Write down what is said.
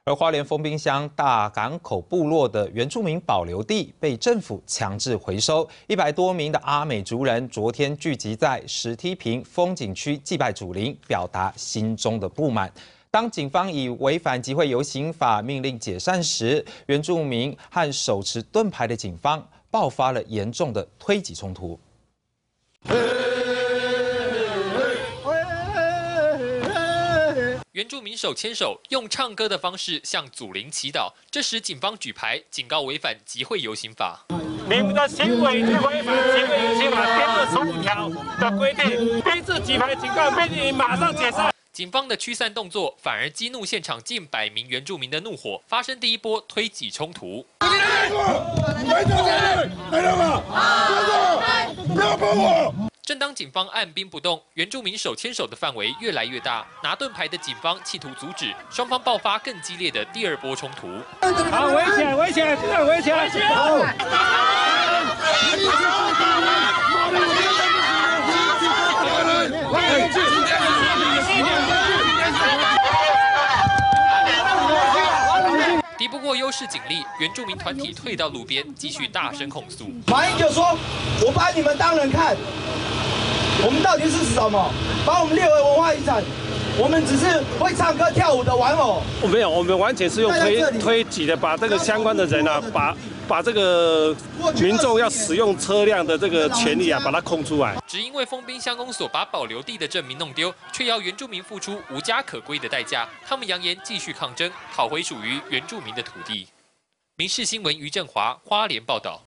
而花莲丰滨乡大港口部落的原住民保留地被政府强制回收，100多名的阿美族人昨天聚集在石梯坪风景区祭拜祖灵，表达心中的不满。当警方以违反集会游行法命令解散时，原住民和手持盾牌的警方爆发了严重的推挤冲突。 原住民手牵手，用唱歌的方式向祖灵祈祷。这时，警方举牌警告违反集会游行法。你们的行为违反集会游行法第25条的规定，第一次举牌警告命令马上解散。警方的驱散动作反而激怒现场近100名原住民的怒火，发生第一波推挤冲突。 正当警方按兵不动，原住民手牵手的范围越来越大，拿盾牌的警方企图阻止，双方爆发更激烈的第2波冲突。好，围起来，围起来，这样围起来！敌不过优势警力，原住民团体退到路边，继续大声控诉。马英九说：“我把你们当人看。” 我们到底是什么？把我们列为文化遗产，我们只是会唱歌跳舞的玩偶。没有，我们完全是用推挤的，把这个相关的人啊，把这个民众要使用车辆的这个权利啊，把它空出来。只因为丰滨乡公所把保留地的证明弄丢，却要原住民付出无家可归的代价。他们扬言继续抗争，讨回属于原住民的土地。民视新闻于振华花莲报道。